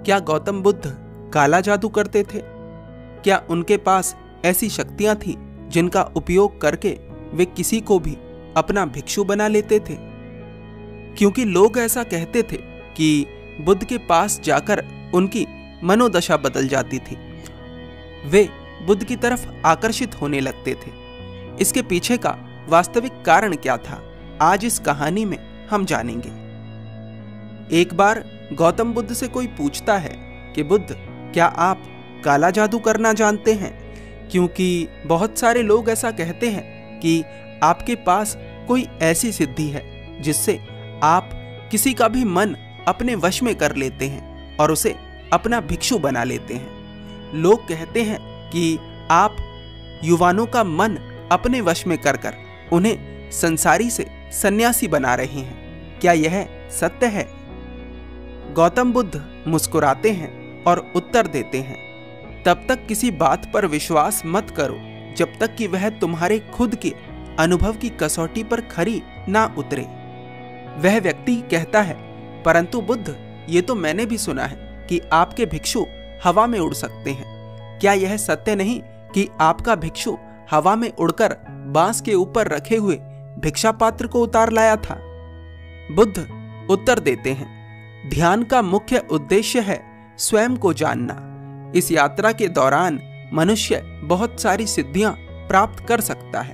क्या गौतम बुद्ध काला जादू करते थे? क्या उनके पास ऐसी शक्तियां थीं जिनका उपयोग करके वे किसी को भी अपना भिक्षु बना लेते थे? क्योंकि लोग ऐसा कहते थे कि बुद्ध के पास जाकर उनकी मनोदशा बदल जाती थी, वे बुद्ध की तरफ आकर्षित होने लगते थे। इसके पीछे का वास्तविक कारण क्या था, आज इस कहानी में हम जानेंगे। एक बार गौतम बुद्ध से कोई पूछता है कि बुद्ध, क्या आप काला जादू करना जानते हैं? क्योंकि बहुत सारे लोग ऐसा कहते हैं कि आपके पास कोई ऐसी सिद्धि है जिससे आप किसी का भी मन अपने वश में कर लेते हैं और उसे अपना भिक्षु बना लेते हैं। लोग कहते हैं कि आप युवानों का मन अपने वश में कर उन्हें संसारी से सन्यासी बना रहे हैं। क्या यह सत्य है? गौतम बुद्ध मुस्कुराते हैं और उत्तर देते हैं, तब तक किसी बात पर विश्वास मत करो जब तक कि वह तुम्हारे खुद के अनुभव की कसौटी पर खरी ना उतरे। वह व्यक्ति कहता है, परंतु बुद्ध, ये तो मैंने भी सुना है कि आपके भिक्षु हवा में उड़ सकते हैं। क्या यह सत्य नहीं कि आपका भिक्षु हवा में उड़कर बांस के ऊपर रखे हुए भिक्षा पात्र को उतार लाया था? बुद्ध उत्तर देते हैं, ध्यान का मुख्य उद्देश्य है स्वयं को जानना। इस यात्रा के दौरान मनुष्य बहुत सारी सिद्धियां प्राप्त कर सकता है,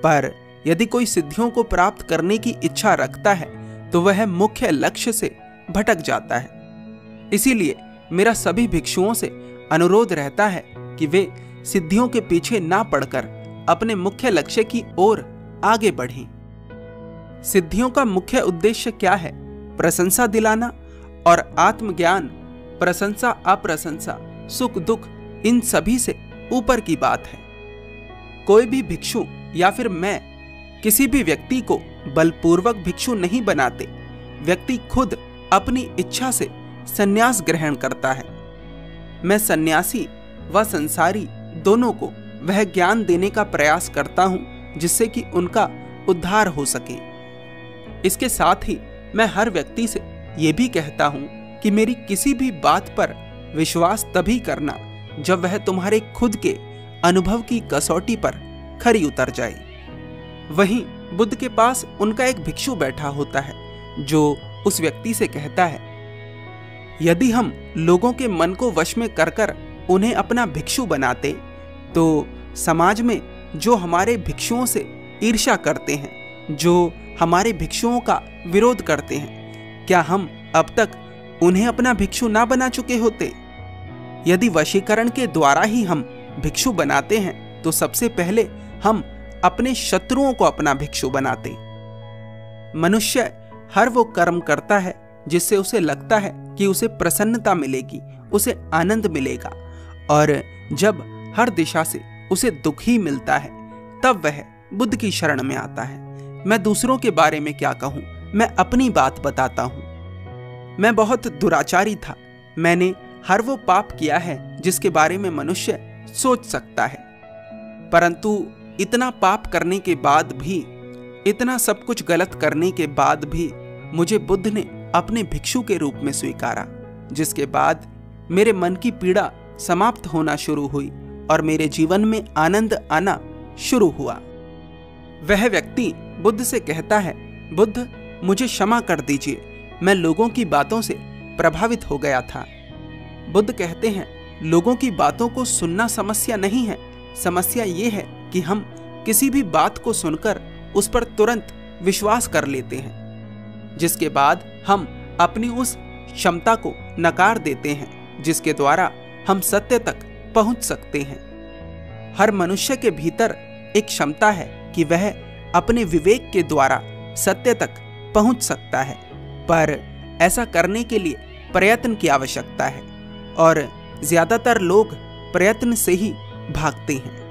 पर यदि कोई सिद्धियों को प्राप्त करने की इच्छा रखता है तो वह मुख्य लक्ष्य से भटक जाता है। इसीलिए मेरा सभी भिक्षुओं से अनुरोध रहता है कि वे सिद्धियों के पीछे ना पड़कर अपने मुख्य लक्ष्य की ओर आगे बढ़ें। सिद्धियों का मुख्य उद्देश्य क्या है? प्रशंसा दिलाना और आत्मज्ञान। प्रशंसा अप्रशंसा, सुख दुख, इन सभी से ऊपर की बात है। कोई भी भिक्षु या फिर मैं किसी भी व्यक्ति को बलपूर्वक भिक्षु नहीं बनाते। व्यक्ति खुद अपनी इच्छा से संन्यास ग्रहण करता है। मैं सन्यासी व संसारी दोनों को वह ज्ञान देने का प्रयास करता हूं जिससे कि उनका उद्धार हो सके। इसके साथ ही मैं हर व्यक्ति से यह भी कहता हूं कि मेरी किसी भी बात पर विश्वास तभी करना जब वह तुम्हारे खुद के अनुभव की कसौटी पर खरी उतर जाए। वहीं बुद्ध के पास उनका एक भिक्षु बैठा होता है जो उस व्यक्ति से कहता है, यदि हम लोगों के मन को वश में कर उन्हें अपना भिक्षु बनाते तो समाज में जो हमारे भिक्षुओं से ईर्ष्या करते हैं, जो हमारे भिक्षुओं का विरोध करते हैं, क्या हम अब तक उन्हें अपना भिक्षु ना बना चुके होते? यदि वशीकरण के द्वारा ही हम भिक्षु बनाते हैं तो सबसे पहले हम अपने शत्रुओं को अपना भिक्षु बनाते। मनुष्य हर वो कर्म करता है जिससे उसे लगता है कि उसे प्रसन्नता मिलेगी, उसे आनंद मिलेगा, और जब हर दिशा से उसे दुख ही मिलता है तब वह बुद्ध की शरण में आता है। मैं दूसरों के बारे में क्या कहूं, मैं अपनी बात बताता हूं। मैं बहुत दुराचारी था। मैंने हर वो पाप किया है जिसके बारे में मनुष्य सोच सकता है, परंतु इतना पाप करने के बाद भी, इतना सब कुछ गलत करने के बाद भी मुझे बुद्ध ने अपने भिक्षु के रूप में स्वीकारा, जिसके बाद मेरे मन की पीड़ा समाप्त होना शुरू हुई और मेरे जीवन में आनंद आना शुरू हुआ। वह व्यक्ति बुद्ध से कहता है, बुद्ध, मुझे क्षमा कर दीजिए, मैं लोगों की बातों से प्रभावित हो गया था। बुद्ध कहते हैं, लोगों की बातों को सुनना समस्या नहीं है, समस्या ये है कि हम किसी भी बात को सुनकर उस पर तुरंत विश्वास कर लेते हैं, जिसके बाद हम अपनी उस क्षमता को नकार देते हैं जिसके द्वारा हम सत्य तक पहुंच सकते हैं। हर मनुष्य के भीतर एक क्षमता है कि वह अपने विवेक के द्वारा सत्य तक पहुंच सकता है, पर ऐसा करने के लिए प्रयत्न की आवश्यकता है और ज्यादातर लोग प्रयत्न से ही भागते हैं।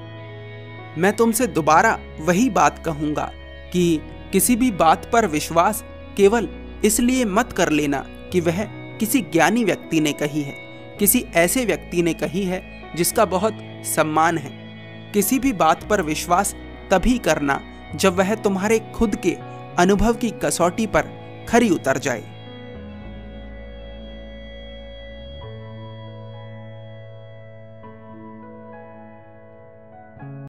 मैं तुमसे दोबारा वही बात कहूंगा कि किसी भी बात पर विश्वास केवल इसलिए मत कर लेना कि वह किसी ज्ञानी व्यक्ति ने कही है, किसी ऐसे व्यक्ति ने कही है जिसका बहुत सम्मान है। किसी भी बात पर विश्वास तभी करना जब वह तुम्हारे खुद के अनुभव की कसौटी पर खरी उतर जाए।